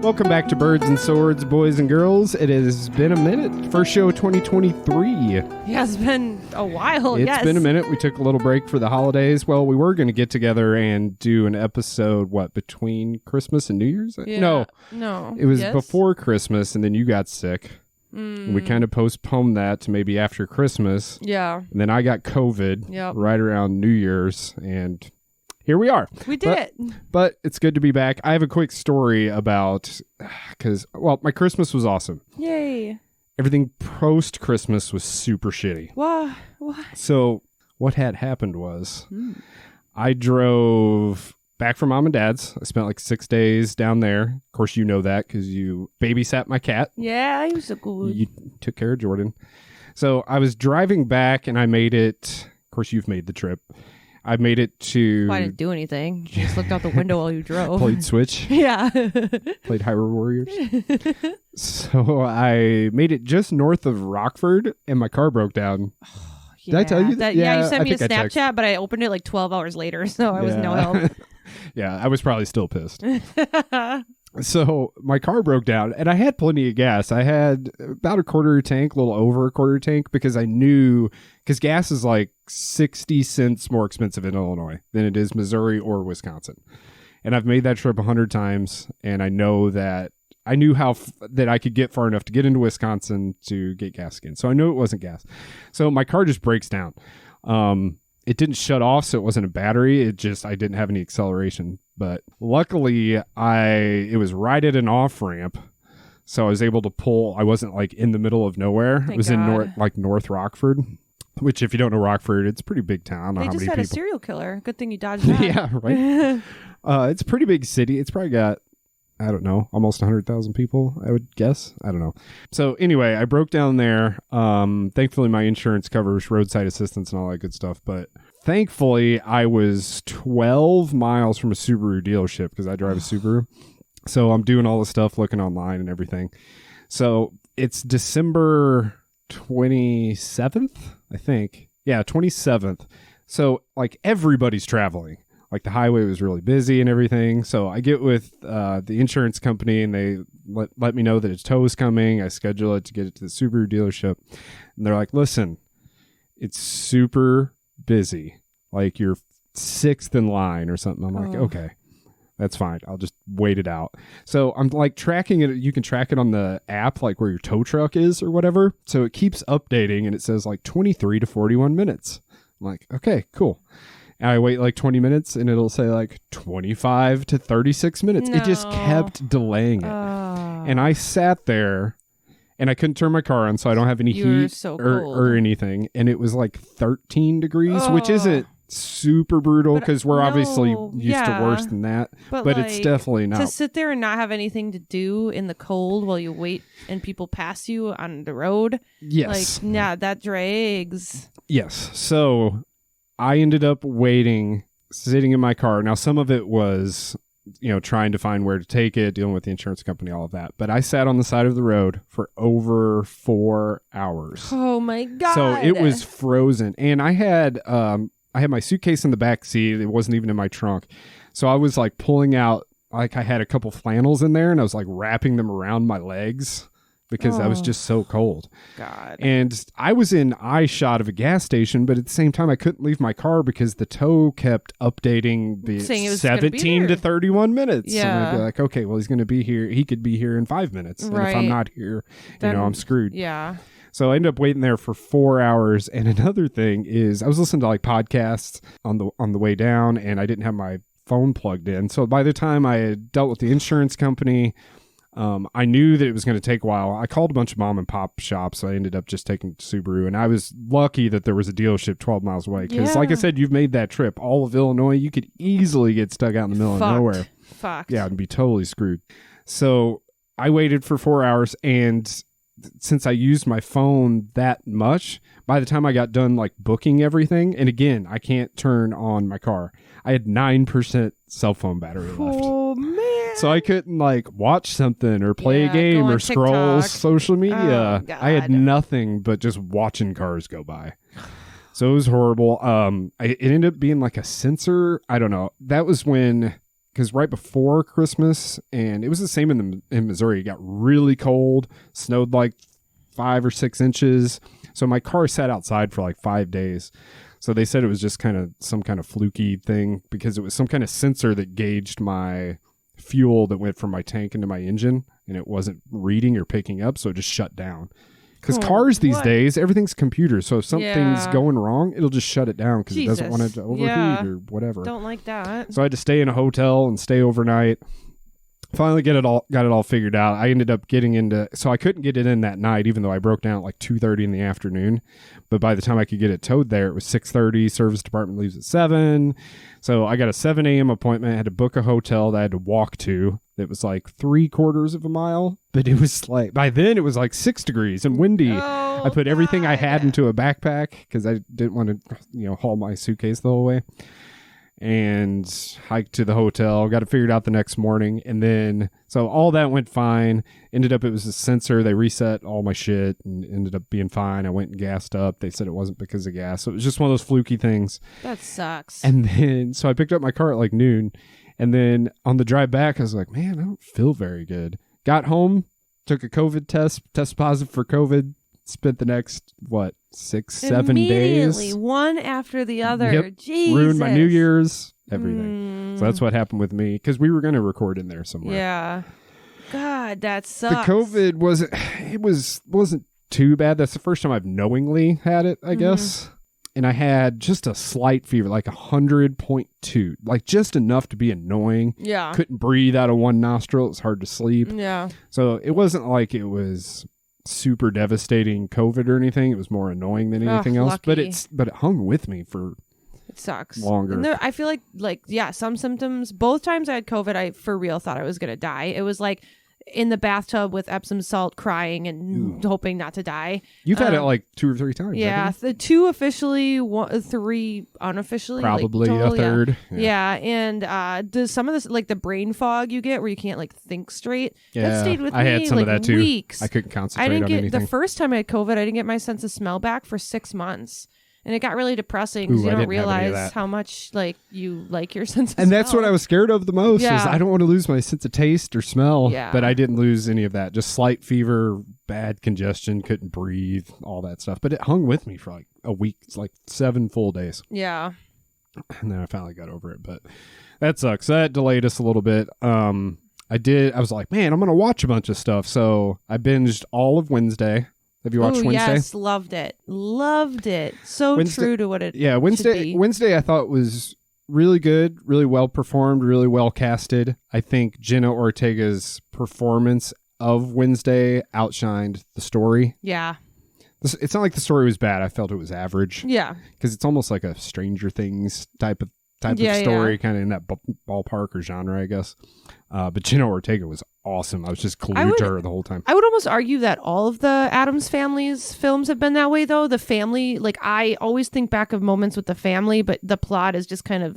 Welcome back to Birds and Swords, boys and girls. It has been a minute. First show of 2023. Yeah, it's been a while. It's been a minute. We took a little break for the holidays. Well, we were going to get together and do an episode, between Christmas and New Year's? Yeah. No. It was before Christmas, and then you got sick. We kind of postponed that to maybe after Christmas. Yeah. And then I got COVID right around New Year's, and here we are. We did it. But it's good to be back. I have a quick story about, my Christmas was awesome. Yay. Everything post-Christmas was super shitty. What? So what had happened was I drove back from mom and dad's. I spent like 6 days down there. Of course, you know that because you babysat my cat. Yeah, he was so good. You took care of Jordan. So I was driving back and I made it. Of course, you've made the trip. I made it to... Well, I didn't do anything. You just looked out the window while you drove. Played Switch. Yeah. Played Hyrule Warriors. So I made it just north of Rockford and my car broke down. Did I tell you that? Yeah, you sent me a Snapchat, but I opened it like 12 hours later, so I was no help. Yeah, I was probably still pissed. So my car broke down and I had plenty of gas. I had about a quarter tank, a little over a quarter tank, because I knew, because gas is like 60 cents more expensive in Illinois than it is Missouri or Wisconsin. And I've made that trip 100 times. And I know that I knew that I could get far enough to get into Wisconsin to get gas again. So I knew it wasn't gas. So my car just breaks down. It didn't shut off, so it wasn't a battery. I didn't have any acceleration. But luckily, it was right at an off-ramp, so I was able to pull. I wasn't like in the middle of nowhere. It was in North Rockford, which if you don't know Rockford, it's a pretty big town. I don't know how many people. They just had a serial killer. Good thing you dodged that. Yeah, right. It's a pretty big city. It's probably got, I don't know, almost 100,000 people, I would guess. I don't know. So anyway, I broke down there. Thankfully, my insurance covers roadside assistance and all that good stuff. But thankfully, I was 12 miles from a Subaru dealership because I drive a Subaru. So I'm doing all the stuff, looking online and everything. So it's December 27th, I think. Yeah, 27th. So like everybody's traveling. Like the highway was really busy and everything. So I get with the insurance company and they let me know that its tow is coming. I schedule it to get it to the Subaru dealership. And they're like, listen, it's super busy. Like you're sixth in line or something. I'm like, okay, that's fine. I'll just wait it out. So I'm like tracking it. You can track it on the app, like where your tow truck is or whatever. So it keeps updating and it says like 23 to 41 minutes. I'm like, okay, cool. And I wait like 20 minutes and it'll say like 25 to 36 minutes. No. It just kept delaying it. And I sat there and I couldn't turn my car on, so I don't have any heat or anything. And it was like 13 degrees, which isn't super brutal because we're obviously used to worse than that. But like, it's definitely not. To sit there and not have anything to do in the cold while you wait and people pass you on the road. Yes. Like, that drags. Yes. So I ended up waiting, sitting in my car. Now, some of it was, trying to find where to take it, dealing with the insurance company, all of that. But I sat on the side of the road for over 4 hours. Oh, my God. So it was frozen. And I had my suitcase in the back seat. It wasn't even in my trunk. So I was like pulling out, like I had a couple flannels in there and I was like wrapping them around my legs because I was just so cold. God. And I was in eye shot of a gas station, but at the same time, I couldn't leave my car because the tow kept updating the 17 to 31 minutes. Yeah. So I'd be like, okay, well, he's going to be here. He could be here in 5 minutes. And if I'm not here, then, I'm screwed. Yeah. So I ended up waiting there for 4 hours. And another thing is I was listening to like podcasts on the way down and I didn't have my phone plugged in. So by the time I had dealt with the insurance company, I knew that it was going to take a while. I called a bunch of mom and pop shops. So I ended up just taking Subaru, and I was lucky that there was a dealership 12 miles away. Because like I said, you've made that trip. All of Illinois, you could easily get stuck out in the middle of nowhere. Fucked. Yeah, and be totally screwed. So I waited for 4 hours, and since I used my phone that much, by the time I got done like booking everything, and again, I can't turn on my car. I had 9% cell phone battery left. Oh, man. So I couldn't like watch something or play a game or scroll social media. Oh, I had nothing but just watching cars go by. So it was horrible. It ended up being like a sensor. I don't know. That was when because right before Christmas, and it was the same in Missouri. It got really cold, snowed like 5 or 6 inches. So my car sat outside for like 5 days. So they said it was just kind of some kind of fluky thing because it was some kind of sensor that gauged my fuel that went from my tank into my engine, and it wasn't reading or picking up, so it just shut down. Because cars these days, everything's computer, so if something's going wrong, it'll just shut it down because it doesn't want it to overheat or whatever. Don't like that. So I had to stay in a hotel and stay overnight. Finally got it all figured out. I ended up so I couldn't get it in that night, even though I broke down at like 2:30 in the afternoon. But by the time I could get it towed there, it was 6:30. Service department leaves at 7. So I got a 7 a.m. appointment. I had to book a hotel that I had to walk to. It was like 3/4 of a mile, but it was like, by then it was like 6 degrees and windy. Oh, I put everything I had into a backpack because I didn't want to, haul my suitcase the whole way. And hiked to the hotel, got it figured out the next morning. And then, so all that went fine. Ended up, it was a sensor. They reset all my shit and ended up being fine. I went and gassed up. They said it wasn't because of gas. So it was just one of those fluky things. That sucks. And then, so I picked up my car at like noon. And then on the drive back, I was like, man, I don't feel very good. Got home, took a COVID test positive for COVID. Spent the next, 6, 7 days? Immediately, one after the other. Yep. Jesus. Ruined my New Year's, everything. So that's what happened with me, because we were going to record in there somewhere. Yeah. God, that sucks. The COVID wasn't too bad. That's the first time I've knowingly had it, I guess. And I had just a slight fever, like 100.2, like just enough to be annoying. Yeah. Couldn't breathe out of one nostril. It was hard to sleep. Yeah. So it wasn't like it was super devastating COVID or anything. It was more annoying than anything else. Lucky. But it hung with me for it sucks longer. And I feel like some symptoms. Both times I had COVID, I for real thought I was gonna die. It was like in the bathtub with Epsom salt, crying and hoping not to die. You've had it like 2 or 3 times. Yeah, the 2 officially, 3 unofficially, probably like, totally, a third. Yeah, and does some of this, like the brain fog you get where you can't like think straight? Yeah, that stayed with me. I had some like, of that too. Weeks. I couldn't concentrate I didn't on get anything. the first time I had COVID. I didn't get my sense of smell back for 6 months. And it got really depressing because you don't realize how much like you like your sense of smell. And that's what I was scared of the most. Yeah. Is I don't want to lose my sense of taste or smell. Yeah. But I didn't lose any of that. Just slight fever, bad congestion, couldn't breathe, all that stuff. But it hung with me for like a week. It's like 7 full days. Yeah. And then I finally got over it. But that sucks. That delayed us a little bit. I was like, man, I'm going to watch a bunch of stuff. So I binged all of Wednesday. Have you watched Wednesday? Yes, loved it. So Wednesday, true to what it Wednesday. should be. Wednesday I thought was really good, really well performed, really well casted. I think Jenna Ortega's performance of Wednesday outshined the story. Yeah. It's not like the story was bad. I felt it was average. Yeah. Because it's almost like a Stranger Things type of story, kind of in that ballpark or genre, I guess. But Jenna Ortega was awesome. I was just glued to her the whole time. I would almost argue that all of the Addams Family's films have been that way, though. The family, like, I always think back of moments with the family, but the plot is just kind of,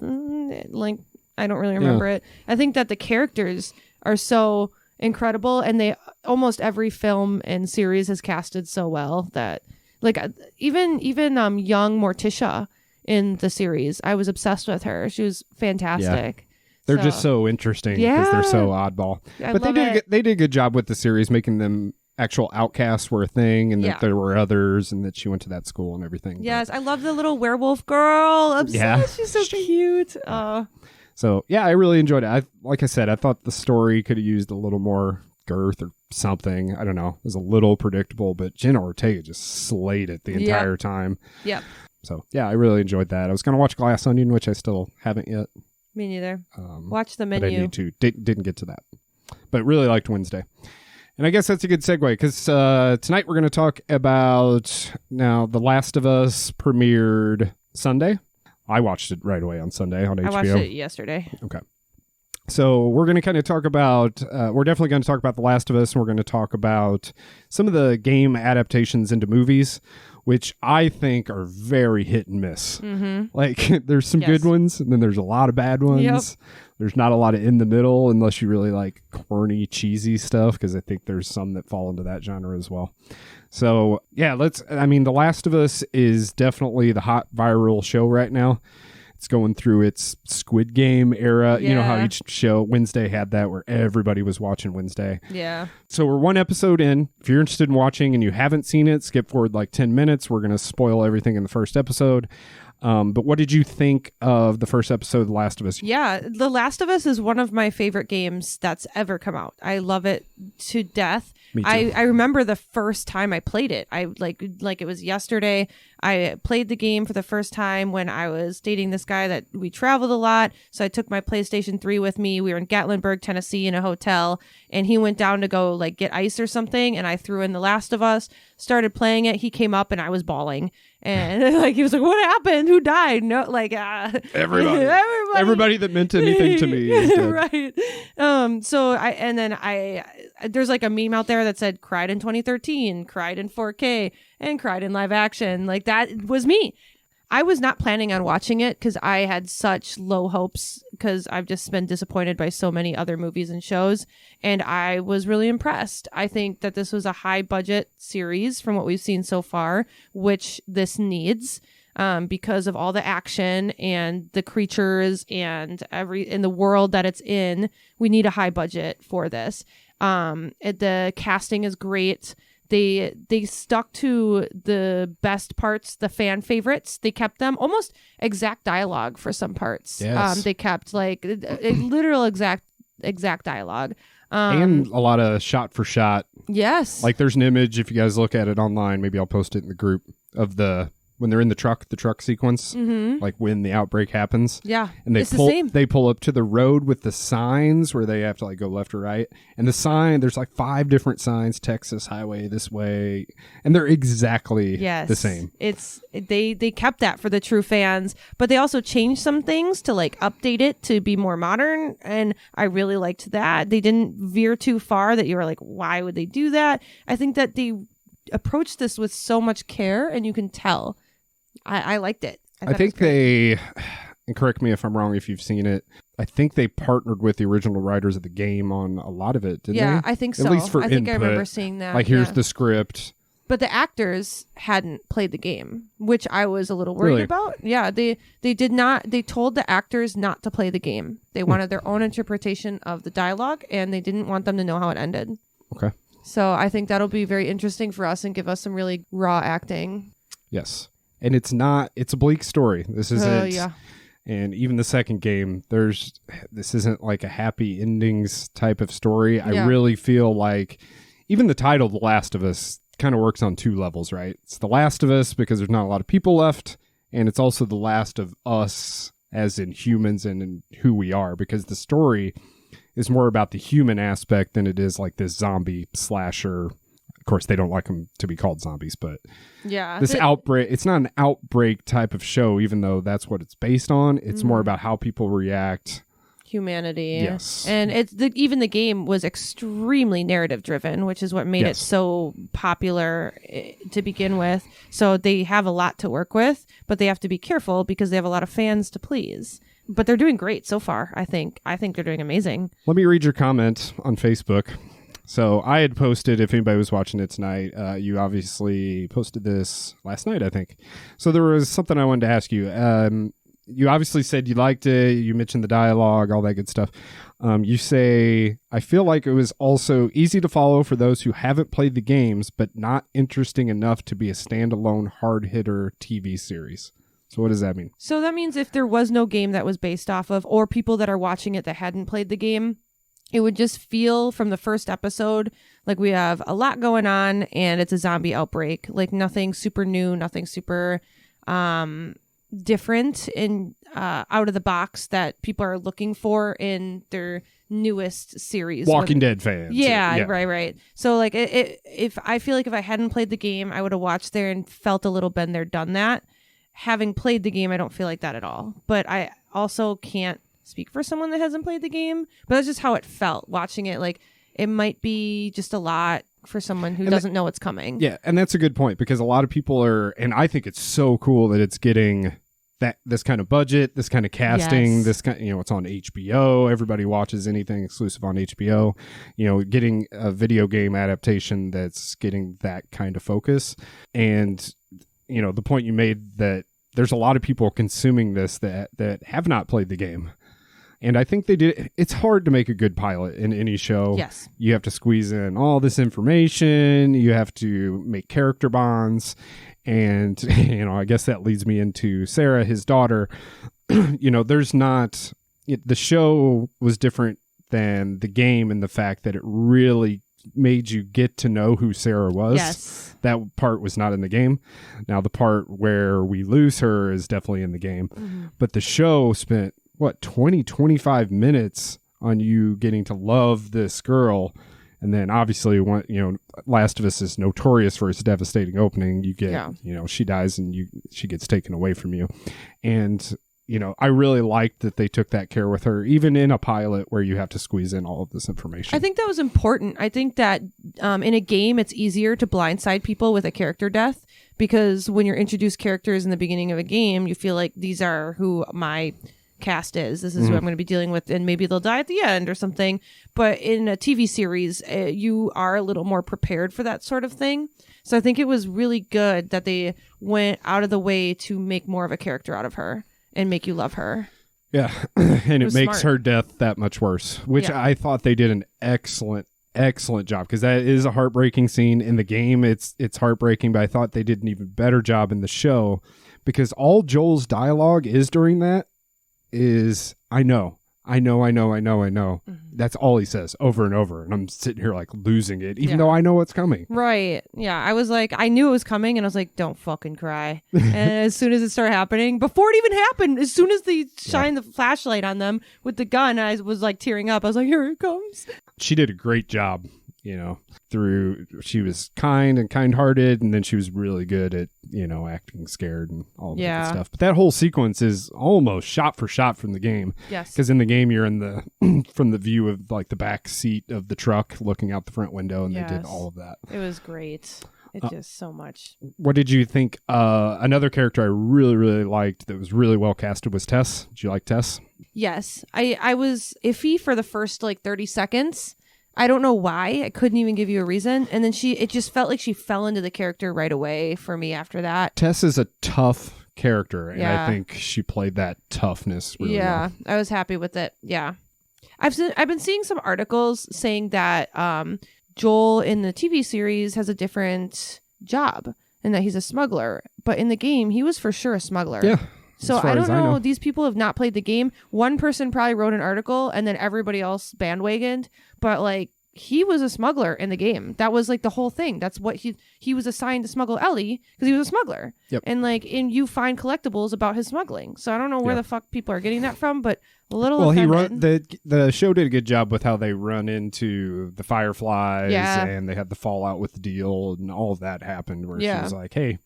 like, I don't really remember it. I think that the characters are so incredible, and they almost every film and series has casted so well that, like, even young Morticia in the series, I was obsessed with her. She was fantastic. Yeah. They're just so interesting because they're so oddball. But they did a good job with the series, making them actual outcasts were a thing, and that there were others, and that she went to that school and everything. Yes, I love the little werewolf girl. Obsessed. She's so cute. So yeah, I really enjoyed it. Like I said, I thought the story could have used a little more girth or something. I don't know. It was a little predictable, but Jenna Ortega just slayed it the entire time. Yep. So yeah, I really enjoyed that. I was going to watch Glass Onion, which I still haven't yet. Me neither. Watch the menu. But I need to. Didn't get to that. But really liked Wednesday. And I guess that's a good segue because tonight we're going to talk about, now, The Last of Us premiered Sunday. I watched it right away on Sunday on HBO. I watched it yesterday. Okay. So we're going to kind of talk about, we're definitely going to talk about The Last of Us, and we're going to talk about some of the game adaptations into movies, which I think are very hit and miss. Mm-hmm. Like, there's some good ones, and then there's a lot of bad ones. Yep. There's not a lot of in the middle, unless you really like corny, cheesy stuff, because I think there's some that fall into that genre as well. So, yeah, The Last of Us is definitely the hot viral show right now. it's going through its Squid Game era. You know how Yeah. each show, Wednesday had that where everybody was watching Wednesday. Yeah. So we're one episode in. If you're interested in watching and you haven't seen it, skip forward like 10 minutes. We're going to spoil everything in the first episode. But what did you think of the first episode of The Last of Us? Yeah, The Last of Us is one of my favorite games that's ever come out. I love it to death. Me too. I remember the first time I played it. I like it was yesterday. I played the game for the first time when I was dating this guy that we traveled a lot. So I took my PlayStation 3 with me. We were in Gatlinburg, Tennessee in a hotel, and he went down to go like get ice or something, and I threw in The Last of Us, started playing it. He came up and I was bawling. And like he was like, "What happened? Who died?" No, like everybody that meant anything to me is dead. Right. So I there's like a meme out there that said cried in 2013, cried in 4K, and cried in live action. Like that was me. I was not planning on watching it because I had such low hopes because I've just been disappointed by so many other movies and shows. And I was really impressed. I think that this was a high budget series from what we've seen so far, which this needs because of all the action and the creatures and in the world that it's in. We need a high budget for this. The casting is great. They stuck to the best parts, the fan favorites. They kept them almost exact dialogue for some parts. Yes. They kept like a literal exact dialogue. And a lot of shot for shot. Yes. Like there's an image, if you guys look at it online, maybe I'll post it in the group, of when they're in the truck sequence, like when the outbreak happens. Yeah. And it's the same. They pull up to the road with the signs where they have to like go left or right. And the sign, there's like 5 different signs, Texas highway this way. And they're exactly the same. They kept that for the true fans, but they also changed some things to like update it to be more modern. And I really liked that. They didn't veer too far that you were like, why would they do that? I think that they approached this with so much care, and you can tell. I liked it. I think they, and correct me if I'm wrong if you've seen it, I think they partnered with the original writers of the game on a lot of it, didn't they? Yeah, I think so. At least for I think input. I remember seeing that. Like, here's the script. But the actors hadn't played the game, which I was a little worried about. Yeah, they did not. They told the actors not to play the game. They wanted their own interpretation of the dialogue, and they didn't want them to know how it ended. Okay. So I think that'll be very interesting for us and give us some really raw acting. Yes. And it's a bleak story. This isn't. Yeah. And even the second game, this isn't like a happy endings type of story. I really feel like even the title, The Last of Us, kind of works on 2 levels, right? It's The Last of Us because there's not a lot of people left. And it's also the last of us as in humans and in who we are, because the story is more about the human aspect than it is like this zombie slasher. Of course, they don't like them to be called zombies, but this outbreak, it's not an outbreak type of show, even though that's what it's based on. It's more about how people react. Humanity. Yes. And even the game was extremely narrative driven, which is what made it so popular to begin with. So they have a lot to work with, but they have to be careful because they have a lot of fans to please. But they're doing great so far, I think. I think they're doing amazing. Let me read your comment on Facebook. So I had posted, if anybody was watching it tonight, you obviously posted this last night, I think. So there was something I wanted to ask you. You obviously said you liked it. You mentioned the dialogue, all that good stuff. You say, I feel like it was also easy to follow for those who haven't played the games, but not interesting enough to be a standalone hard-hitter TV series. So what does that mean? So that means if there was no game that was based off of, or people that are watching it that hadn't played the game, it would just feel from the first episode like we have a lot going on and it's a zombie outbreak. Like nothing super new, nothing super different and out of the box that people are looking for in their newest series. Walking Dead fans. Yeah, right. So like if I feel like if I hadn't played the game, I would have watched there and felt a little been there, done that. Having played the game, I don't feel like that at all. But I also can't speak for someone that hasn't played the game, but that's just how it felt watching it. Like it might be just a lot for someone who doesn't know what's coming. Yeah, and that's a good point because a lot of people are, and I think it's so cool that it's getting this kind of budget, this kind of casting, this kind, it's on HBO. Everybody watches anything exclusive on HBO. Getting a video game adaptation that's getting that kind of focus. And the point you made that there's a lot of people consuming this that have not played the game. And I think they did. It's hard to make a good pilot in any show. Yes. You have to squeeze in all this information. You have to make character bonds. And, I guess that leads me into Sarah, his daughter. There's not... the show was different than the game in the fact that it really made you get to know who Sarah was. Yes. That part was not in the game. Now, the part where we lose her is definitely in the game. Mm-hmm. But the show spent... 25 minutes on you getting to love this girl. And then obviously Last of Us is notorious for its devastating opening. You get, she dies and she gets taken away from you. And, I really liked that they took that care with her, even in a pilot where you have to squeeze in all of this information. I think that was important. I think that in a game, it's easier to blindside people with a character death, because when you're introduced characters in the beginning of a game, you feel like these are who my cast is. This is who I'm going to be dealing with, and maybe they'll die at the end or something. But in a TV series, you are a little more prepared for that sort of thing. So I think it was really good that they went out of the way to make more of a character out of her and make you love her. Yeah, and it makes smart. her death that much worse, which I thought they did an excellent job, because that is a heartbreaking scene. In the game, it's heartbreaking, but I thought they did an even better job in the show, because all Joel's dialogue is during that is I know. Mm-hmm. That's all he says over and over. And I'm sitting here like losing it, even though I know what's coming. Right. Yeah. I was like, I knew it was coming, and I was like, don't fucking cry. And as soon as it started happening, before it even happened, as soon as they shined the flashlight on them with the gun, I was like tearing up. I was like, here it comes. She did a great job. She was kind and kind-hearted, and then she was really good at, acting scared and all that stuff. But that whole sequence is almost shot for shot from the game. Yes. Because in the game, you're in the from the view of like the back seat of the truck, looking out the front window, and they did all of that. It was great. It just so much. What did you think? Another character I really, really liked that was really well casted was Tess. Did you like Tess? Yes. I was iffy for the first 30 seconds. I don't know why. I couldn't even give you a reason. And then it just felt like she fell into the character right away for me after that. Tess is a tough character, and I think she played that toughness really well. I was happy with it. Yeah. I've been seeing some articles saying that Joel in the TV series has a different job and that he's a smuggler. But in the game, he was for sure a smuggler. Yeah. So I don't know. These people have not played the game. One person probably wrote an article, and then everybody else bandwagoned. But he was a smuggler in the game. That was the whole thing. That's what he was assigned to smuggle Ellie, because he was a smuggler. Yep. And you find collectibles about his smuggling. So I don't know where the fuck people are getting that from, but a little. Well, the show did a good job with how they run into the Fireflies, and they had the fallout with the deal, and all of that happened where she was like, "Hey,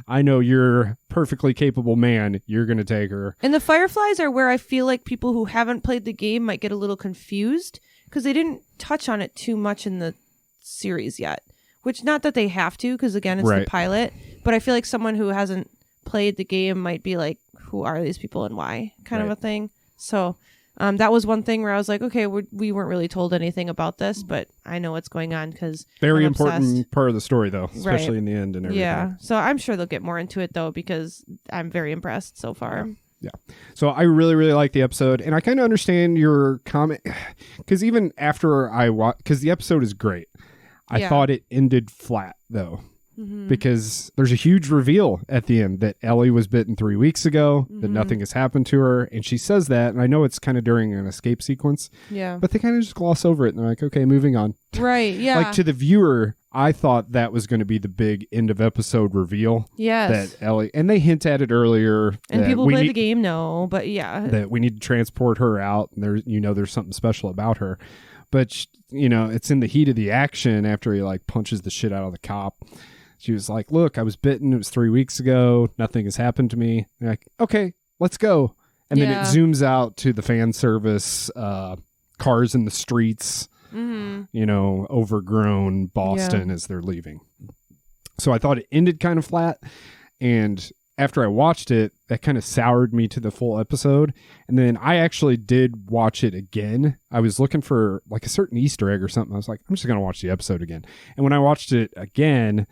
I know you're a perfectly capable man. You're going to take her." And the Fireflies are where I feel like people who haven't played the game might get a little confused, because they didn't touch on it too much in the series yet. Which, not that they have to, because again, it's the pilot. But I feel like someone who hasn't played the game might be like, who are these people and why? Kind of a thing. So that was one thing where I was like, okay, we weren't really told anything about this, but I know what's going on because very important part of the story, though, especially in the end and everything. Yeah. So I'm sure they'll get more into it, though, because I'm very impressed so far. Yeah. So I really, really like the episode, and I kind of understand your comment, because even after I watched, because the episode is great, I thought it ended flat, though. Mm-hmm. Because there's a huge reveal at the end that Ellie was bitten 3 weeks ago, that nothing has happened to her. And she says that, and I know it's kind of during an escape sequence. Yeah. But they kind of just gloss over it, and they're like, okay, moving on. Right, yeah. To the viewer, I thought that was going to be the big end of episode reveal. Yes. That Ellie, and they hint at it earlier. And people who play the game know, but yeah. That we need to transport her out, and there's something special about her. But, it's in the heat of the action after he, punches the shit out of the cop. She was like, look, I was bitten. It was 3 weeks ago. Nothing has happened to me. They're like, okay, let's go. And then it zooms out to the fan service, cars in the streets, overgrown Boston as they're leaving. So I thought it ended kind of flat. And after I watched it, that kind of soured me to the full episode. And then I actually did watch it again. I was looking for a certain Easter egg or something. I was like, I'm just going to watch the episode again. And when I watched it again,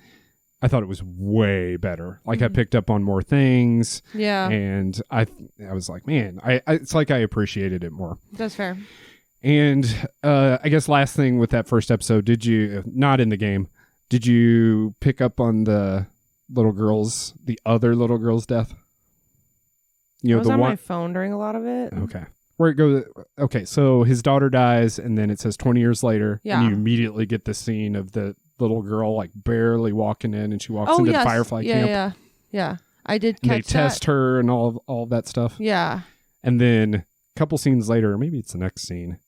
I thought it was way better. Like I picked up on more things. Yeah. And I was like, man, it's like I appreciated it more. That's fair. And I guess last thing with that first episode, did you, not in the game, did you pick up on the other little girl's death? I was on my phone during a lot of it. Okay. Where it goes, okay, so his daughter dies, and then it says 20 years later, and you immediately get the scene of the little girl like barely walking in, and she walks into the Firefly camp. Yeah. I did catch they test her and all of that stuff. Yeah. And then a couple scenes later, or maybe it's the next scene,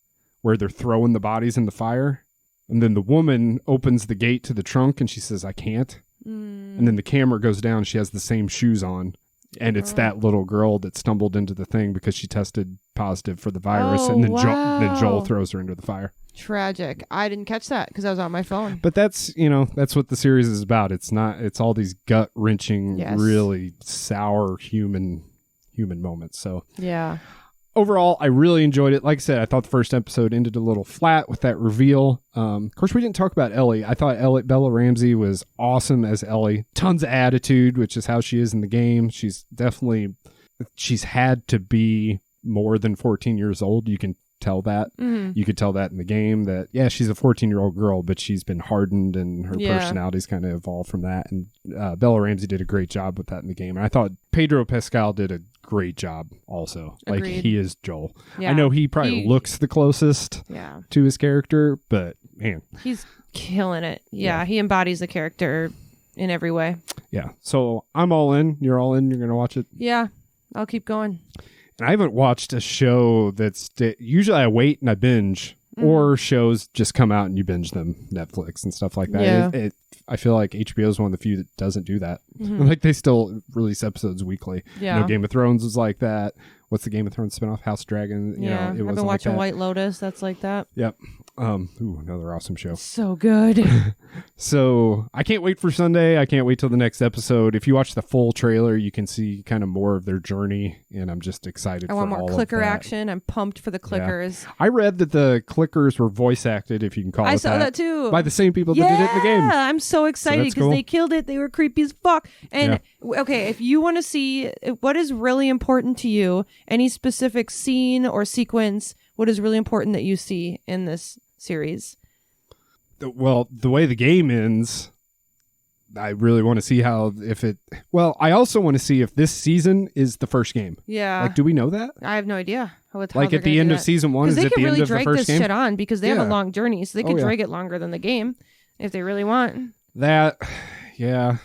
where they're throwing the bodies in the fire, and then the woman opens the gate to the trunk, and she says, I can't. And then the camera goes down, she has the same shoes on. And it's that little girl that stumbled into the thing because she tested positive for the virus. And then, then Joel throws her into the fire. Tragic. I didn't catch that because I was on my phone. But that's what the series is about. It's all these gut wrenching, really sour human moments. So yeah. Overall, I really enjoyed it. Like I said, I thought the first episode ended a little flat with that reveal. Of course, we didn't talk about Ellie. I thought Bella Ramsey was awesome as Ellie. Tons of attitude, which is how she is in the game. She's had to be more than 14 years old. You can tell that. You could tell that in the game that, she's a 14-year-old girl, but she's been hardened and her personality's kind of evolved from that. And Bella Ramsey did a great job with that in the game. And I thought Pedro Pascal did a great job also. Agreed. Like he is Joel. Yeah. I know he probably looks the closest to his character, but man. He's killing it. Yeah, he embodies the character in every way. Yeah. So I'm all in. You're all in. You're going to watch it? Yeah. I'll keep going. And I haven't watched a show usually I wait and I binge, or shows just come out and you binge them, Netflix and stuff like that. Yeah. I feel like HBO is one of the few that doesn't do that. Like they still release episodes weekly. Yeah. Game of Thrones was like that. What's the Game of Thrones spinoff? House Dragon. Yeah. I've been watching White Lotus. That's like that. Yep. Another awesome show. So good. So I can't wait for Sunday. I can't wait till the next episode. If you watch the full trailer, you can see kind of more of their journey, and I'm just excited. I want more clicker action. I'm pumped for the clickers. Yeah. I read that the clickers were voice acted, if you can call it that. I saw that too. By the same people that did it in the game. Yeah, I'm so excited because they killed it. They were creepy as fuck. And okay, if you want to see what is really important to you, any specific scene or sequence, what is really important that you see in this series? Well, the way the game ends, I really want to see I also want to see if this season is the first game. Yeah. Like, do we know that? I have no idea. Like at the end of season 1, is it the end of the first game? Because they can really drag this shit on because they have a long journey, so they can drag it longer than the game if they really want. What are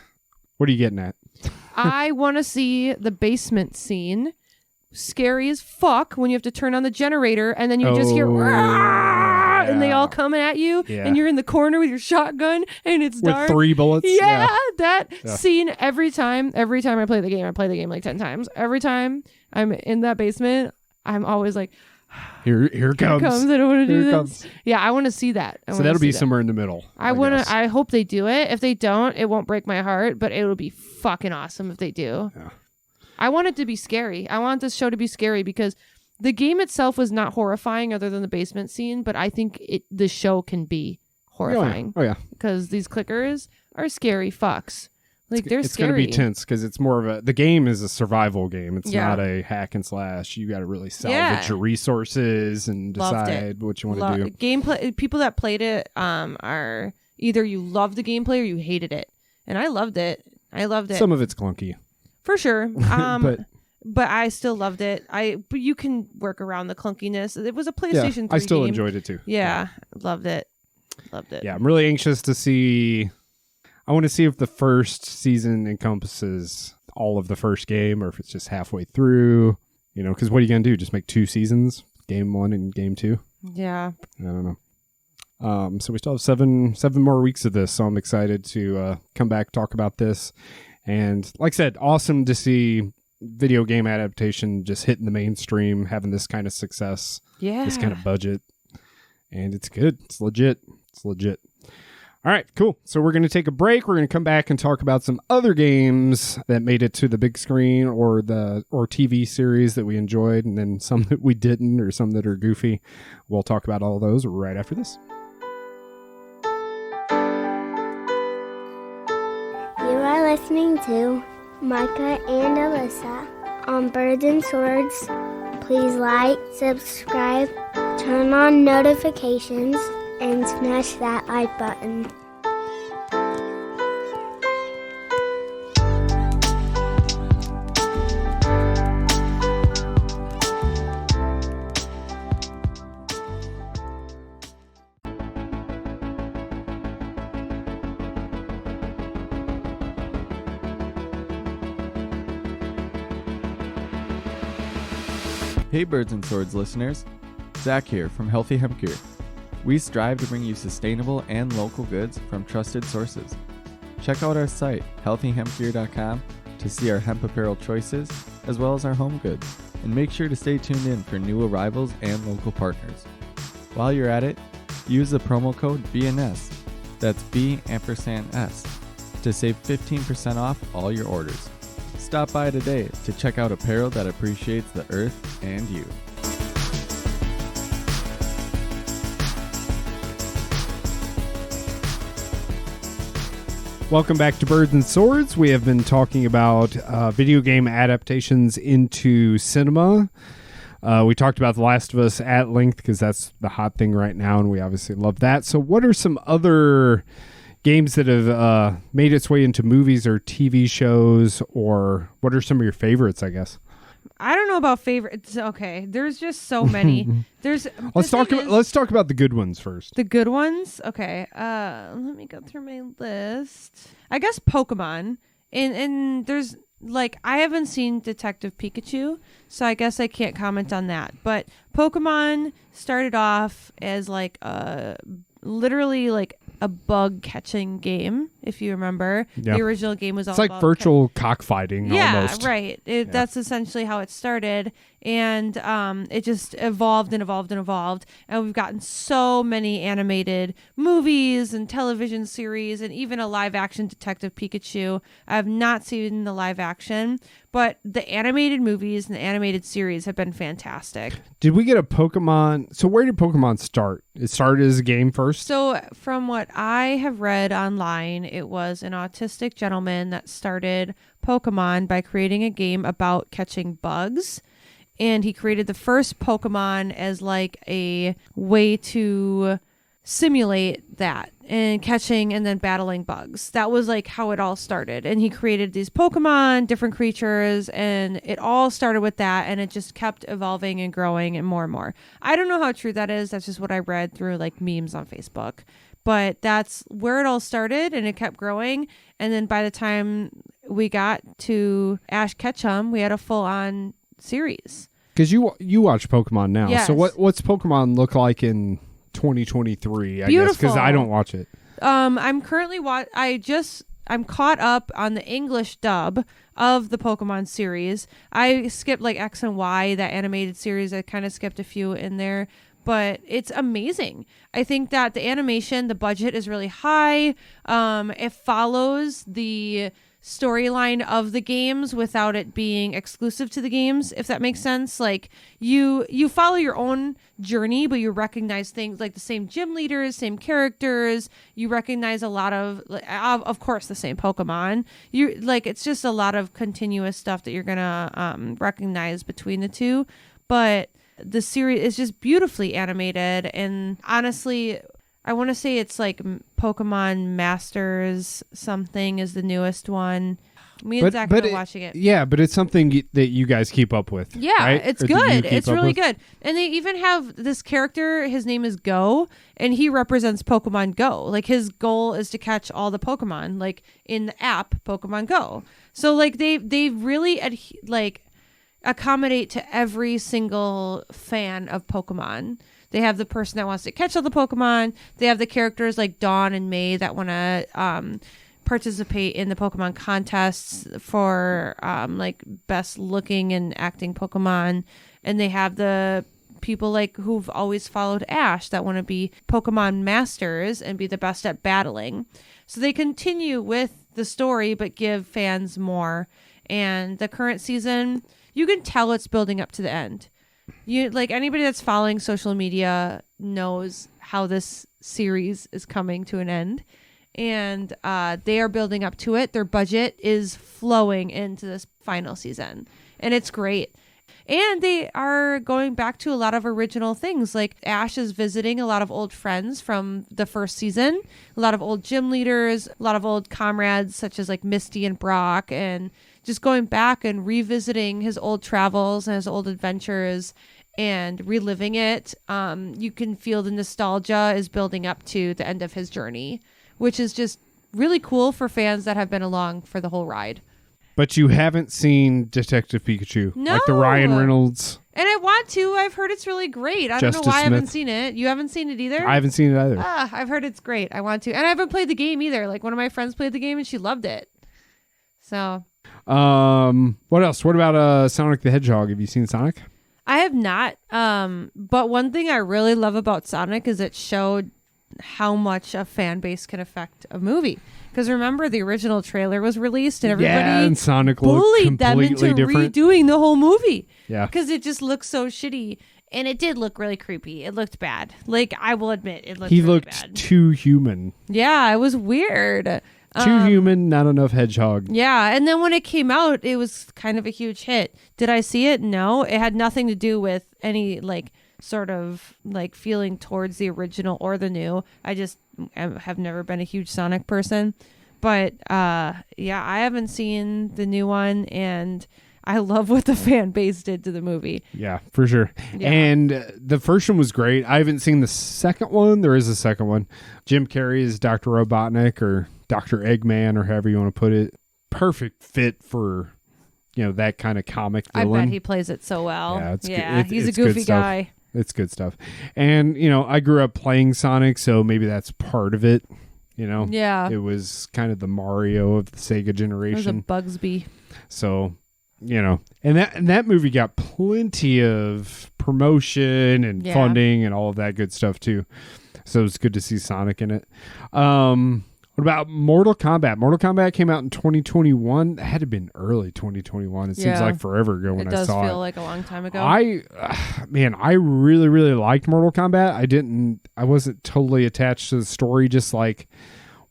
you getting at? I want to see the basement scene. Scary as fuck when you have to turn on the generator and then you just hear and they all coming at you and you're in the corner with your shotgun and it's dark. With 3 bullets? That scene every time I play the game like 10 times. Every time I'm in that basement, I'm always like, Here it comes. I don't want to do this. Yeah, I want to see that. So that'll be somewhere in the middle. I hope they do it. If they don't, it won't break my heart, but it'll be fucking awesome if they do. Yeah. I want it to be scary. I want this show to be scary because the game itself was not horrifying other than the basement scene, but I think the show can be horrifying. Oh yeah. Because these clickers are scary fucks. Like they're scary. It's going to be tense because it's more of the game is a survival game. It's not a hack and slash. You got to really salvage your resources and decide what you want to do. Gameplay. People that played it are either you loved the gameplay or you hated it, and I loved it. Some of it's clunky. For sure. But I still loved it. But you can work around the clunkiness. It was a PlayStation 3 I still game. enjoyed it too. Yeah. Loved it. Yeah, I'm really anxious to see. I want to see if the first season encompasses all of the first game or if it's just halfway through. Because what are you going to do? Just make 2 seasons? Game 1 and game 2? Yeah. I don't know. So we still have seven more weeks of this. So I'm excited to come back, talk about this. And like I said, awesome to see video game adaptation just hitting the mainstream, having this kind of success, this kind of budget. And it's good. It's legit. All right, cool. So we're going to take a break. We're going to come back and talk about some other games that made it to the big screen or TV series that we enjoyed, and then some that we didn't or some that are goofy. We'll talk about all those right after this. listening to Micah and Alyssa on Birds and Swords. Please like, subscribe, turn on notifications, and smash that like button. Hey Birds and Swords listeners, Zach here from Healthy Hemp Gear. We strive to bring you sustainable and local goods from trusted sources. Check out our site, healthyhempgear.com, to see our hemp apparel choices, as well as our home goods, and make sure to stay tuned in for new arrivals and local partners. While you're at it, use the promo code BNS, that's B&S, to save 15% off all your orders. Stop by today to check out apparel that appreciates the earth and you. Welcome back to Birds and Swords. We have been talking about video game adaptations into cinema. We talked about The Last of Us at length because that's the hot thing right now, and we obviously love that. So what are some other games that have made its way into movies or TV shows, or what are some of your favorites, I guess? I don't know about favorites. Okay, there's just so many. Let's talk about the good ones first. The good ones? Okay. Let me go through my list. I guess Pokemon. And there's like, I haven't seen Detective Pikachu, so I guess I can't comment on that. But Pokemon started off as like literally like a bug catching game, if you remember. Yeah. The original game was all about virtual cockfighting. Yeah, almost. Right. That's essentially how it started, and it just evolved and evolved and evolved, and we've gotten so many animated movies and television series, and even a live action Detective Pikachu. I have not seen the live action, but the animated movies and the animated series have been fantastic. Did we get a Pokemon? So where did Pokemon start? It started as a game first? So from what I have read online, it was an autistic gentleman that started Pokemon by creating a game about catching bugs. And he created the first Pokemon as like a way to simulate that and catching and then battling bugs. That was like how it all started. And he created these Pokemon, different creatures, and it all started with that, and it just kept evolving and growing and more. I don't know how true that is. That's just what I read through like memes on Facebook. But that's where it all started, and it kept growing. And then by the time we got to Ash Ketchum, we had a full-on series. Because you watch Pokemon now. Yes. So what's Pokemon look like in 2023, I guess, because I don't watch it. I'm currently I'm caught up on the English dub of the Pokemon series. I skipped like X and Y, that animated series. I kind of skipped a few in there, but it's amazing. I think that the animation, the budget is really high. It follows the storyline of the games without it being exclusive to the games, if that makes sense. Like you follow your own journey, but you recognize things like the same gym leaders, same characters. You recognize a lot of course, the same Pokemon. You like, it's just a lot of continuous stuff that you're gonna recognize between the two. But the series is just beautifully animated, and honestly, I want to say it's like Pokemon Masters something is the newest one. Me and Zach are watching it. Yeah, but it's something that you guys keep up with. Yeah, right? It's good. It's really good. And they even have this character, his name is Go, and he represents Pokemon Go. Like his goal is to catch all the Pokemon, like in the app Pokemon Go. So like they really accommodate to every single fan of Pokemon. They have the person that wants to catch all the Pokemon. They have the characters like Dawn and May that want to participate in the Pokemon contests for like best looking and acting Pokemon. And they have the people like who've always followed Ash that want to be Pokemon masters and be the best at battling. So they continue with the story but give fans more. And the current season, you can tell it's building up to the end. You like anybody that's following social media knows how this series is coming to an end, and they are building up to it. Their budget is flowing into this final season, and it's great. And they are going back to a lot of original things. Like Ash is visiting a lot of old friends from the first season, a lot of old gym leaders, a lot of old comrades such as like Misty and Brock, and just going back and revisiting his old travels and his old adventures and reliving it. You can feel the nostalgia is building up to the end of his journey, which is just really cool for fans that have been along for the whole ride. But you haven't seen Detective Pikachu, No. like the Ryan Reynolds. And I want to. I've heard it's really great. I don't know why I haven't seen it. You haven't seen it either? I haven't seen it either. I've heard it's great. I want to. And I haven't played the game either. Like one of my friends played the game and she loved it. So. What else? What about Sonic the Hedgehog? Have you seen Sonic? I have not. But one thing I really love about Sonic is it showed how much a fan base can affect a movie. Because remember, the original trailer was released and everybody and Sonic looked bullied them into different. redoing the whole movie. Yeah. Because it just looked so shitty. And it did look really creepy. It looked bad. Like, I will admit, it looked He really looked bad. too human. Yeah, it was weird. Too human, not enough hedgehog. Yeah, and then when it came out, it was kind of a huge hit. Did I see it? No. It had nothing to do with any, like, sort of, like, feeling towards the original or the new. I just have never been a huge Sonic person. But, yeah, I haven't seen the new one, and I love what the fan base did to the movie. Yeah, for sure. Yeah. And the first one was great. I haven't seen the second one. There is a second one. Jim Carrey is Dr. Robotnik or Dr. Eggman or however you want to put it. Perfect fit for, that kind of comic villain. I bet he plays it so well. Yeah, He's a it's good goofy stuff. guy. It's good stuff. And, I grew up playing Sonic, so maybe that's part of it. Yeah. It was kind of the Mario of the Sega It was a generation. Bugsby. So, and that movie got plenty of promotion and funding and all of that good stuff too. So it's good to see Sonic in it. What about Mortal Kombat? Mortal Kombat came out in 2021. That had to have been early 2021. It seems like forever ago when I saw it. It does feel like a long time ago. I really, really liked Mortal Kombat. I wasn't totally attached to the story, just like